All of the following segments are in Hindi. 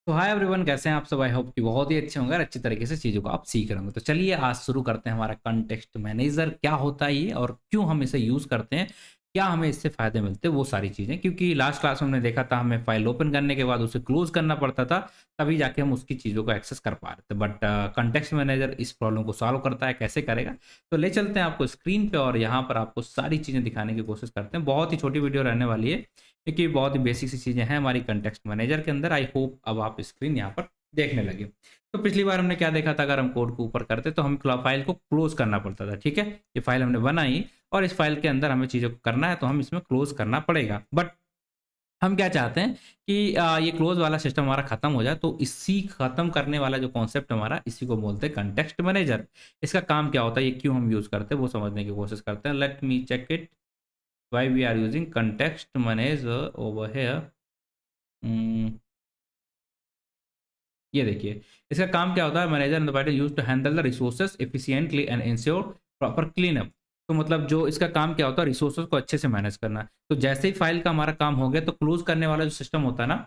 तो हाय एवरीवन, कैसे हैं आप सब। आई होप कि बहुत ही अच्छे होंगे और अच्छी तरीके से चीज़ों को आप सीख रहे होंगे। तो चलिए आज शुरू करते हैं हमारा कॉन्टेक्स्ट मैनेजर क्या होता है ये और क्यों हम इसे यूज़ करते हैं, क्या हमें इससे फ़ायदे मिलते हैं वो सारी चीज़ें। क्योंकि लास्ट क्लास में हमने देखा था हमें फ़ाइल ओपन करने के बाद उसे क्लोज़ करना पड़ता था, तभी जाके हम उसकी चीज़ों को एक्सेस कर पा रहे थे। बट कॉन्टेक्स्ट मैनेजर इस प्रॉब्लम को सॉल्व करता है, कैसे करेगा? तो ले चलते हैं आपको स्क्रीन पे और यहाँ पर आपको सारी चीज़ें दिखाने की कोशिश करते हैं। बहुत ही छोटी वीडियो रहने वाली है क्योंकि बहुत ही बेसिक सी चीज़ें हैं हमारी कॉन्टेक्स्ट मैनेजर के अंदर। आई होप अब आप स्क्रीन यहाँ पर देखने लगे। तो पिछली बार हमने क्या देखा था, अगर हम कोड को ऊपर करते तो हम फाइल को क्लोज करना पड़ता था, ठीक है? ये फाइल हमने बनाई और इस फाइल के अंदर हमें चीज़ों को करना है तो हम इसमें क्लोज करना पड़ेगा। बट हम क्या चाहते हैं कि ये क्लोज वाला सिस्टम हमारा खत्म हो जाए, तो इसी खत्म करने वाला जो कॉन्सेप्ट हमारा, इसी को बोलते हैं कॉन्टेक्स्ट मैनेजर। इसका काम क्या होता है, ये क्यों हम यूज़ करते हैं वो समझने की कोशिश करते हैं। Let me check it why we are using context manager over here. ये देखिए, इसका काम क्या होता है, manager and the party used to handle the resources efficiently and ensure proper cleanup. तो मतलब जो इसका काम क्या होता है, रिसोर्सेज को अच्छे से मैनेज करना। तो जैसे ही फाइल का हमारा काम हो गया तो क्लोज करने वाला जो सिस्टम होता है ना,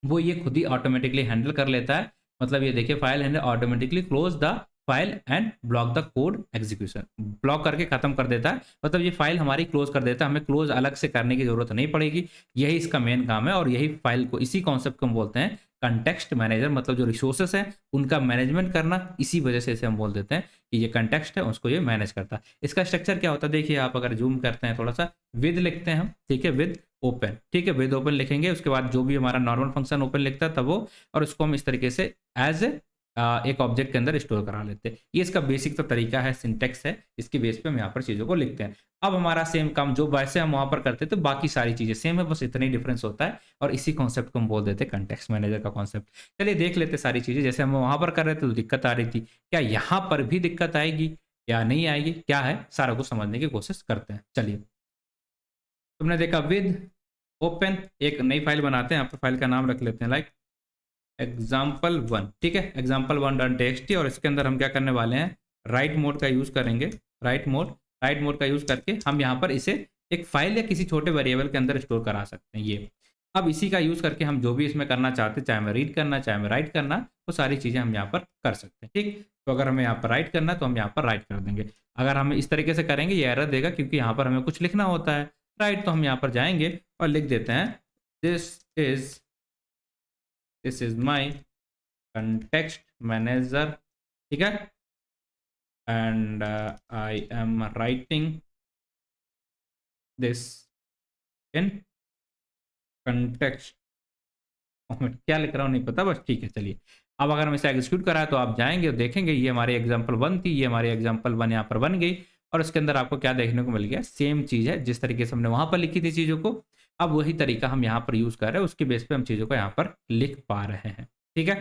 वो ये खुद ही ऑटोमेटिकली हैंडल कर लेता है। मतलब ये देखिए, file handle automatically close the file and block the code execution. Block करके खत्म कर देता है, मतलब ये फाइल हमारी क्लोज कर देता है, हमें क्लोज अलग से करने की जरूरत नहीं पड़ेगी। यही इसका मेन काम है और यही फाइल को, इसी कॉन्सेप्ट को हम बोलते हैं कंटेक्स्ट मैनेजर। मतलब जो रिसोर्सेस है उनका मैनेजमेंट करना, इसी वजह से इसे हम बोल देते हैं कि ये कंटेक्स्ट है, उसको ये मैनेज करता है। इसका स्ट्रक्चर क्या होता है देखिए, आप अगर जूम करते हैं थोड़ा सा, विद लिखते हैं हम, ठीक है, विद ओपन, ठीक है, विद ओपन लिखेंगे, उसके बाद जो भी हमारा नॉर्मल फंक्शन ओपन लिखता है तब वो, और उसको हम इस तरीके से एज एक ऑब्जेक्ट के अंदर स्टोर करा लेते हैं। ये इसका बेसिक तो तरीका है, सिंटेक्स है, इसकी बेस पे हम यहाँ पर चीज़ों को लिखते हैं। अब हमारा सेम काम जो वैसे हम वहाँ पर करते थे, तो बाकी सारी चीज़ें सेम है, बस इतना ही डिफरेंस होता है और इसी कॉन्सेप्ट को हम बोल देते हैं कंटेक्स्ट मैनेजर का कॉन्सेप्ट। चलिए देख लेते हैं सारी चीज़ें। जैसे हम वहाँ पर कर रहे थे तो दिक्कत आ रही थी, क्या यहाँ पर भी दिक्कत आएगी या नहीं आएगी, क्या है, सारा कुछ समझने की कोशिश करते हैं। चलिए, तुमने देखा विद ओपन, एक नई फाइल बनाते हैं, यहाँ पर फाइल का नाम रख लेते हैं लाइक example1, ठीक है, example1.txt। और इसके अंदर हम क्या करने वाले हैं, राइट मोड का यूज़ करेंगे। राइट मोड का यूज़ करके हम यहाँ पर इसे एक फाइल या किसी छोटे वेरिएबल के अंदर स्टोर करा सकते हैं। ये अब इसी का यूज़ करके हम जो भी इसमें करना चाहते हैं, चाहे मैं रीड करना, चाहे मैं राइट करना, वो सारी चीज़ें हम यहाँ पर कर सकते हैं। ठीक, तो अगर हमें यहाँ पर राइट करना तो हम यहाँ पर राइट कर देंगे। अगर हम इस तरीके से करेंगे ये एरर देगा, क्योंकि यहाँ पर हमें कुछ लिखना होता है राइट। तो हम यहाँ पर जाएंगे और लिख देते हैं this is this is my context manager, ठीक है, and I am writing this in context। क्या लिख रहा हूँ नहीं पता, बस ठीक है। चलिए, अब अगर हम इसे एग्जीक्यूट कराए तो आप जाएंगे और देखेंगे ये हमारी एग्जाम्पल 1 थी, ये हमारी एग्जाम्पल 1 यहाँ पर बन गई और उसके अंदर आपको क्या देखने को मिल गया, सेम चीज़ है जिस तरीके से हमने वहाँ पर लिखी थी चीज़ों को। अब वही तरीका हम यहाँ पर यूज़ कर रहे हैं, उसके बेस पे हम चीज़ों को यहाँ पर लिख पा रहे हैं। ठीक है,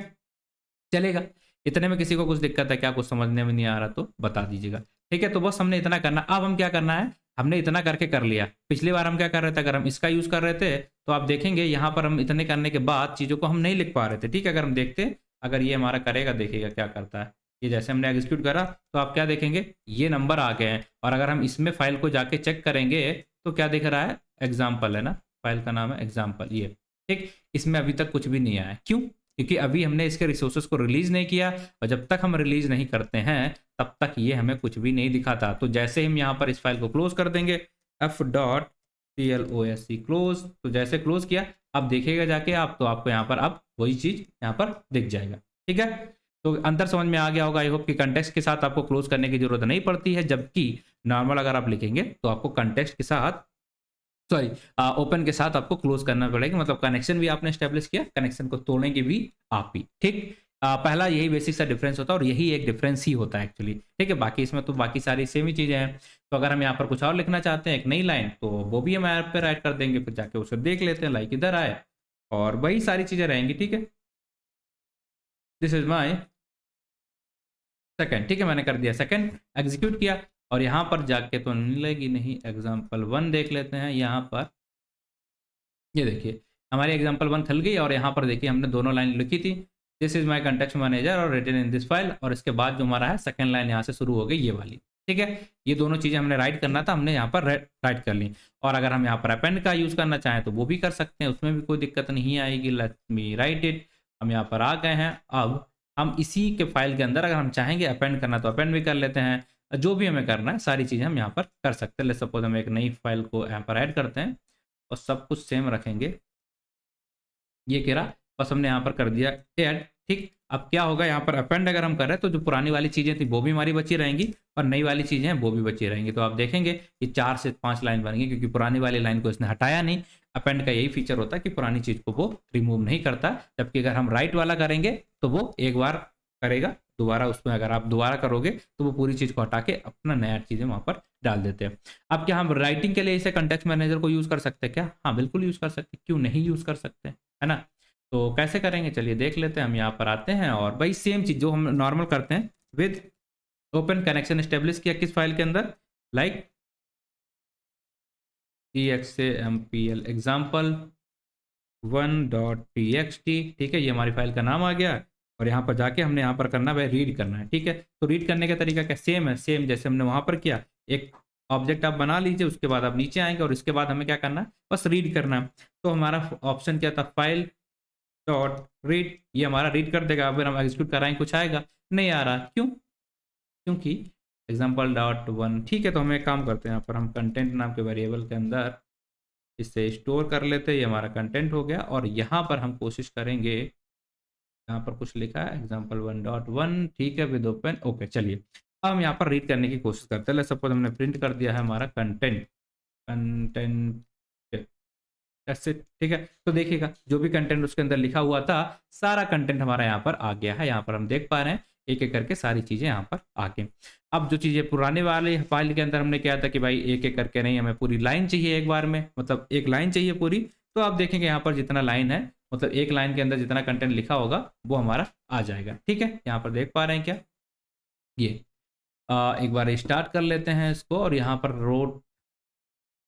चलेगा। इतने में किसी को कुछ दिक्कत है क्या, कुछ समझने में नहीं आ रहा तो बता दीजिएगा। ठीक है, तो बस हमने इतना करना। अब हम क्या करना है, हमने इतना करके कर लिया। पिछली बार हम क्या कर रहे थे, अगर हम इसका यूज़ कर रहे थे तो आप देखेंगे यहाँ पर हम इतने करने के बाद चीज़ों को हम नहीं लिख पा रहे थे। ठीक है, अगर हम देखते, अगर ये हमारा करेगा, देखिएगा क्या करता है। ये जैसे हमने एग्जीक्यूट करा तो आप क्या देखेंगे, ये नंबर आ गए हैं। और अगर हम इसमें फाइल को जाके चेक करेंगे तो क्या दिख रहा है, एग्जाम्पल है ना, फाइल का नाम है एग्जाम्पल, ये। ठीक, इसमें अभी तक कुछ भी नहीं आया, क्यों? क्योंकि अभी हमने इसके रिसोर्सेज को रिलीज नहीं किया और जब तक हम रिलीज नहीं करते हैं तब तक ये हमें कुछ भी नहीं दिखाता। तो जैसे ही हम यहाँ पर इस फाइल को क्लोज कर देंगे, f.close क्लोज, तो जैसे क्लोज किया, अब देखिएगा जाके आप, तो आपको यहाँ पर अब वही चीज यहाँ पर दिख जाएगा। ठीक है, तो अंतर समझ में आ गया होगा। आई होप कि कंटेक्स्ट के साथ आपको क्लोज करने की जरूरत नहीं पड़ती है, जबकि नॉर्मल अगर आप लिखेंगे तो आपको कंटेक्स्ट के साथ, सॉरी, ओपन के साथ आपको क्लोज करना पड़ेगा। मतलब कनेक्शन भी आपने स्टेब्लिश किया, कनेक्शन को तोड़ेंगे भी आप ही। ठीक, पहला यही बेसिक सा डिफरेंस होता है और यही एक डिफरेंस ही होता है एक्चुअली। ठीक है, बाकी इसमें तो बाकी सारी सेम ही चीजें हैं। तो अगर हम यहाँ पर कुछ और लिखना चाहते हैं, एक नई लाइन, तो वो भी हम ऐप पे राइट कर देंगे, फिर जाके उसे देख लेते हैं, लाइक इधर आए और वही सारी चीजें रहेंगी। ठीक है, दिस इज माई सेकंड, ठीक है, मैंने कर दिया सेकंड, एग्जीक्यूट किया और यहाँ पर जाके तो मिलेगी नहीं, एग्जाम्पल 1 देख लेते हैं। यहाँ पर ये देखिए, हमारी एग्जाम्पल 1 खुल गई और यहाँ पर देखिए हमने दोनों लाइन लिखी थी, this is my context manager और रिटन इन दिस फाइल, और इसके बाद जो हमारा है सेकंड लाइन यहाँ से शुरू हो गई, ये वाली। ठीक है, ये दोनों चीज़ें हमने राइट करना था, हमने यहाँ पर राइट कर ली। और अगर हम यहाँ पर अपेंड का यूज़ करना चाहें तो वो भी कर सकते हैं, उसमें भी कोई दिक्कत नहीं आएगी। लेट मी राइट इट, हम यहाँ पर आ गए हैं। अब हम इसी के फाइल के अंदर अगर हम चाहेंगे अपेंड करना तो अपेंड भी कर लेते हैं, जो भी हमें करना है सारी चीज़ें हम यहाँ पर कर सकते हैं। लेट्स सपोज हम एक नई फाइल को यहाँ पर ऐड करते हैं और सब कुछ सेम रखेंगे। ये कह रहा बस हमने यहाँ पर कर दिया ऐड, ठीक। अब क्या होगा, यहाँ पर अपेंड अगर हम कर रहे हैं तो जो पुरानी वाली चीज़ें थी वो भी हमारी बची रहेंगी और नई वाली चीज़ें हैं वो भी बची रहेंगी। तो आप देखेंगे कि 4 से 5 लाइन बन गई, क्योंकि पुरानी वाली लाइन को इसने हटाया नहीं। अपेंड का यही फीचर होता है कि पुरानी चीज़ को वो रिमूव नहीं करता, जबकि अगर हम राइट वाला करेंगे तो वो एक बार करेगा, दोबारा उसमें अगर आप दोबारा करोगे तो वो पूरी चीज़ को हटा के अपना नया चीज़ें वहाँ पर डाल देते हैं। अब क्या हम राइटिंग के लिए इसे कॉन्टेक्स्ट मैनेजर को यूज़ कर सकते हैं क्या? हाँ, बिल्कुल यूज़ कर सकते हैं, क्यों नहीं यूज़ कर सकते हैं, है ना? तो कैसे करेंगे चलिए देख लेते हैं। हम यहाँ पर आते हैं और भाई सेम चीज़ जो हम नॉर्मल करते हैं, विद ओपन कनेक्शन एस्टेब्लिश किया किस फाइल के अंदर, लाइक exampl एग्जाम्पल 1.txt, ठीक है। ये हमारी फाइल का नाम आ गया और यहाँ पर जाके हमने यहाँ पर करना है, रीड करना है, ठीक है। तो रीड करने का तरीका क्या सेम है, सेम जैसे हमने वहाँ पर किया। एक ऑब्जेक्ट आप बना लीजिए, उसके बाद आप नीचे आएंगे और इसके बाद हमें क्या करना है, बस रीड करना है। तो हमारा ऑप्शन क्या था, फाइल डॉट रीड, ये हमारा रीड कर देगा। अगर हम एग्जीक्यूट कराएंगे कुछ आएगा नहीं आ रहा, क्यों? क्योंकि एग्जाम्पल डॉट वन, ठीक है। तो हम एक काम करते हैं, यहाँ पर हम कंटेंट नाम के वेरिएबल के अंदर इसे स्टोर कर लेते हैं। ये हमारा कंटेंट हो गया और यहाँ पर हम कोशिश करेंगे, यहाँ पर कुछ लिखा है एग्जाम्पल 1.1, ठीक है, विद ओपन, ओके। चलिए अब हम यहाँ पर रीड करने की कोशिश करते हैं। सपोज हमने प्रिंट कर दिया है हमारा कंटेंट, कंटेंट ऐसे, ठीक है। तो देखिएगा जो भी कंटेंट उसके अंदर लिखा हुआ था, सारा कंटेंट हमारा यहाँ पर आ गया है। यहाँ पर हम देख पा रहे हैं एक एक करके सारी चीजें यहाँ पर आ गई। अब जो चीजें पुराने वाले फाइल के अंदर हमने किया था कि भाई एक एक करके नहीं, हमें पूरी लाइन चाहिए एक बार में, मतलब एक लाइन चाहिए पूरी। तो आप देखेंगे यहाँ पर जितना लाइन है, मतलब एक लाइन के अंदर जितना कंटेंट लिखा होगा वो हमारा आ जाएगा, ठीक है। यहाँ पर देख पा रहे हैं क्या, ये एक बार स्टार्ट कर लेते हैं इसको और यहाँ पर रोड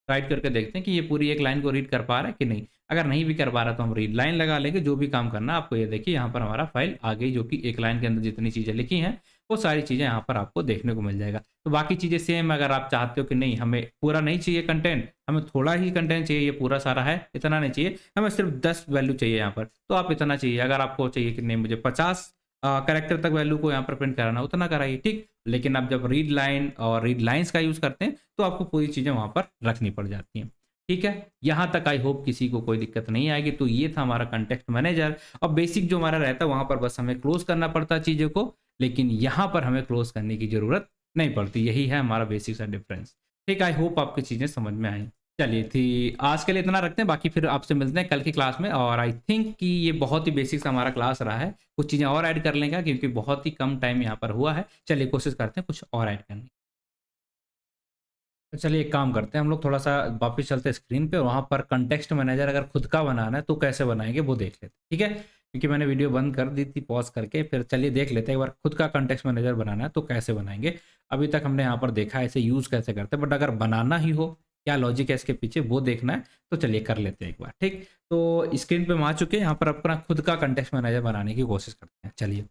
राइट करके देखते हैं कि ये पूरी एक लाइन को रीड कर पा रहा है कि नहीं। अगर नहीं भी कर पा रहा तो हम रीड लाइन लगा लेंगे। जो भी काम करना आपको, ये देखिए यहाँ पर हमारा फाइल आ गई, जो कि एक लाइन के अंदर जितनी चीज़ें लिखी हैं वो सारी चीज़ें यहाँ पर आपको देखने को मिल जाएगा। तो बाकी चीज़ें सेम, अगर आप चाहते हो कि नहीं हमें पूरा नहीं चाहिए कंटेंट, हमें थोड़ा ही कंटेंट चाहिए, ये पूरा सारा है इतना नहीं चाहिए, हमें सिर्फ 10 वैल्यू चाहिए यहाँ पर, तो आप इतना चाहिए। अगर आपको चाहिए कि नहीं मुझे 50 कैरेक्टर तक वैल्यू को यहाँ पर प्रिंट कराना, उतना कराइए, ठीक। लेकिन आप जब रीड लाइन और रीड लाइन्स का यूज़ करते हैं तो आपको पूरी चीज़ें वहाँ पर रखनी पड़ जाती हैं, ठीक है। यहाँ तक आई होप किसी को कोई दिक्कत नहीं आएगी। तो ये था हमारा कंटेक्स्ट मैनेजर। अब बेसिक जो हमारा रहता है वहाँ पर बस हमें क्लोज करना पड़ता है चीज़ों को, लेकिन यहाँ पर हमें क्लोज करने की ज़रूरत नहीं पड़ती। यही है हमारा बेसिक सा डिफरेंस, ठीक। आई होप आपकी चीज़ें समझ में आई। चलिए थी आज के लिए इतना रखते हैं, बाकी फिर आपसे मिलते हैं कल की क्लास में। और आई थिंक कि ये बहुत ही बेसिक सा हमारा क्लास रहा है, कुछ चीज़ें और ऐड कर लेंगे क्योंकि बहुत ही कम टाइम यहाँ पर हुआ है। चलिए कोशिश करते हैं कुछ और ऐड करने की। तो चलिए एक काम करते हैं, हम लोग थोड़ा सा वापस चलते हैं स्क्रीन पे और वहाँ पर कंटेक्स्ट मैनेजर अगर खुद का बनाना है तो कैसे बनाएंगे वो देख लेते हैं, ठीक है। क्योंकि मैंने वीडियो बंद कर दी थी पॉज करके, फिर चलिए देख लेते हैं एक बार खुद का कंटेक्स्ट मैनेजर बनाना है तो कैसे बनाएंगे। अभी तक हमने यहाँ पर देखा है इसे यूज़ कैसे करते हैं, बट अगर बनाना ही हो, क्या लॉजिक है इसके पीछे वो देखना है, तो चलिए कर लेते हैं एक बार, ठीक। तो स्क्रीन पे हम आ चुके हैं, यहाँ पर अपना खुद का कंटेक्स्ट मैनेजर बनाने की कोशिश करते हैं। चलिए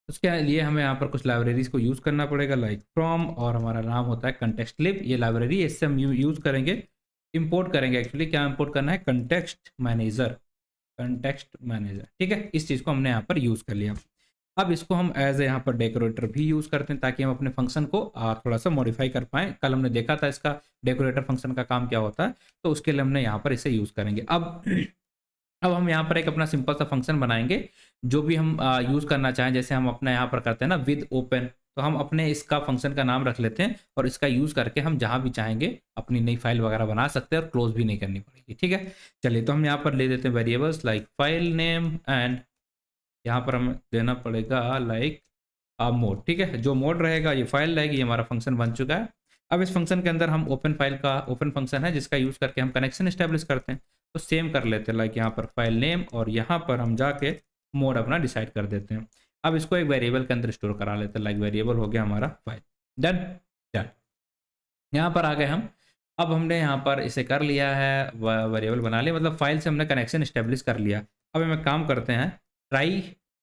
उसके लिए हमें यहाँ पर कुछ लाइब्रेरीज को यूज़ करना पड़ेगा, लाइक फ्रॉम, और हमारा नाम होता है कंटेक्स्ट लिब। ये लाइब्रेरी इससे हम यूज़ करेंगे, इंपोर्ट करेंगे। एक्चुअली क्या इंपोर्ट करना है, कंटेक्स्ट मैनेजर, कंटेक्स्ट मैनेजर, ठीक है। इस चीज़ को हमने यहाँ पर यूज़ कर लिया। अब इसको हम एज ए यहाँ पर डेकोरेटर भी यूज़ करते हैं ताकि हम अपने फंक्शन को थोड़ा सा मॉडिफाई कर पाएँ। कल हमने देखा था इसका डेकोरेटर फंक्शन का काम क्या होता है, तो उसके लिए हमने यहाँ पर इसे यूज़ करेंगे। अब हम यहाँ पर एक अपना सिंपल सा फंक्शन बनाएंगे, जो भी हम यूज़ करना चाहें। जैसे हम अपना यहाँ पर करते हैं ना विद ओपन, तो हम अपने इसका फंक्शन का नाम रख लेते हैं और इसका यूज़ करके हम जहाँ भी चाहेंगे अपनी नई फाइल वगैरह बना सकते हैं और क्लोज भी नहीं करनी पड़ेगी, ठीक है। चलिए तो हम यहाँ पर ले देते हैं variables like file name, and यहाँ पर हमें देना पड़ेगा लाइक मोड, ठीक है। जो मोड रहेगा ये फाइल रहेगी, ये हमारा फंक्शन बन चुका है। अब इस फंक्शन के अंदर हम ओपन फाइल का ओपन फंक्शन है जिसका यूज़ करके हम कनेक्शन इस्टेब्लिश करते हैं। तो सेम कर लेते हैं, लाइक यहाँ पर फाइल नेम और यहाँ पर हम जाके मोड अपना डिसाइड कर देते हैं। अब इसको एक वेरिएबल के अंदर स्टोर करा लेते हैं, लाइक वेरिएबल हो गया हमारा फाइल, डन डन। यहाँ पर आ गए हम। अब हमने यहाँ पर इसे कर लिया है, वेरिएबल बना लिया, मतलब फाइल से हमने कनेक्शन इस्टेब्लिश कर लिया। अब हम एक काम करते हैं, ट्राई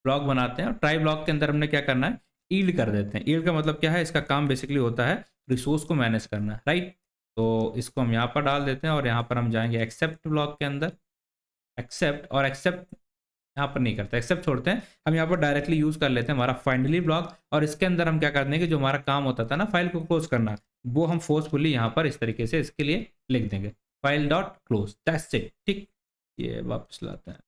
ब्लॉक बनाते हैं और ट्राई ब्लॉक के अंदर हमने क्या करना है, ईल्ड कर देते हैं। ईल्ड का मतलब क्या है, इसका काम बेसिकली होता है रिसोर्स को मैनेज करना, राइट। तो इसको हम यहाँ पर डाल देते हैं और यहाँ पर हम जाएंगे एक्सेप्ट ब्लॉक के अंदर, एक्सेप्ट, और एक्सेप्ट यहाँ पर नहीं करते, एक्सेप्ट छोड़ते हैं। हम यहाँ पर डायरेक्टली यूज कर लेते हैं हमारा फाइनली ब्लॉक, और इसके अंदर हम क्या कर देंगे, जो हमारा काम होता था ना फाइल को क्लोज करना, वो हम फोर्सफुली यहाँ पर इस तरीके से इसके लिए लिख देंगे, file dot close, that's it. ठीक, ये वापस लाते हैं,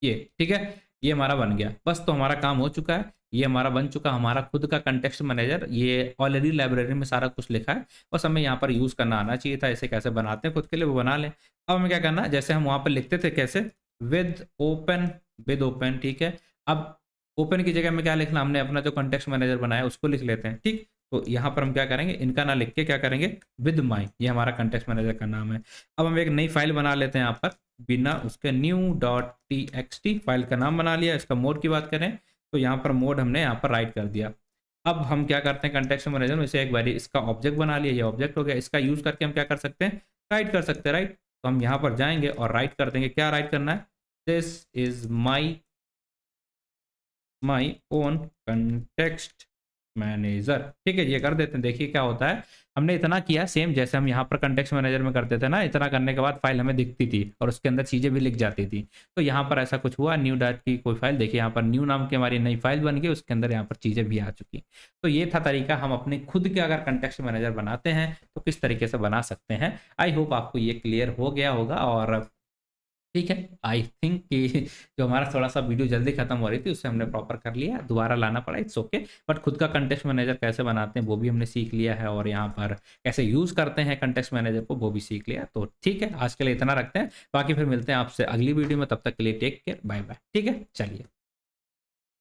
ये ठीक है, ये हमारा बन गया बस। तो हमारा काम हो चुका है, ये हमारा बन चुका हमारा खुद का कंटेक्स्ट मैनेजर। ये ऑलरेडी लाइब्रेरी में सारा कुछ लिखा है, बस हमें यहाँ पर यूज़ करना आना चाहिए था। ऐसे कैसे बनाते हैं खुद के लिए वो बना लें। अब हमें क्या करना है, जैसे हम वहाँ पर लिखते थे कैसे, विद ओपन, विद ओपन, ठीक है। अब ओपन की जगह में क्या लिखना, हमने अपना जो कंटेक्स्ट मैनेजर बनाया उसको लिख लेते हैं। ठीक, तो यहाँ पर हम क्या करेंगे, इनका ना लिख के क्या करेंगे, विद माई, ये हमारा कंटेक्स्ट मैनेजर का नाम है। अब हम एक नई फाइल बना लेते हैं यहाँ पर, बिना उसके new dot T x T, file का नाम बना लिया। इसका मोड की बात करें तो यहाँ पर मोड हमने यहाँ पर राइट कर दिया। अब हम क्या करते हैं, कंटेक्स्ट मैनेजर में से एक बारी इसका ऑब्जेक्ट बना लिया, ये ऑब्जेक्ट हो गया। इसका यूज करके हम क्या कर सकते हैं, राइट कर सकते हैं, राइट। तो हम यहाँ पर जाएंगे और राइट कर देंगे। क्या राइट करना है, this is my own context manager, ठीक है, ये कर देते हैं। देखिए क्या होता है, हमने इतना किया सेम जैसे हम यहाँ पर कंटेक्स्ट मैनेजर में करते थे ना। इतना करने के बाद फाइल हमें दिखती थी और उसके अंदर चीजें भी लिख जाती थी। तो यहाँ पर ऐसा कुछ हुआ, न्यू डॉट की कोई फाइल, देखिए यहाँ पर न्यू नाम की हमारी नई फाइल बन गई, उसके अंदर यहाँ पर चीजें भी आ चुकी। तो ये था तरीका, हम अपने खुद के अगर कंटेक्स्ट मैनेजर बनाते हैं तो किस तरीके से बना सकते हैं। आई होप आपको ये क्लियर हो गया होगा। और ठीक है, आई थिंक कि जो हमारा थोड़ा सा वीडियो जल्दी खत्म हो रही थी उससे हमने प्रॉपर कर लिया, दोबारा लाना पड़ा, इट्स ओके। बट खुद का कंटेक्स्ट मैनेजर कैसे बनाते हैं वो भी हमने सीख लिया है, और यहाँ पर कैसे यूज़ करते हैं कंटेक्स्ट मैनेजर को वो भी सीख लिया। तो ठीक है, आज के लिए इतना रखते हैं, बाकी फिर मिलते हैं आपसे अगली वीडियो में। तब तक के लिए टेक केयर, बाय बाय। ठीक है, चलिए।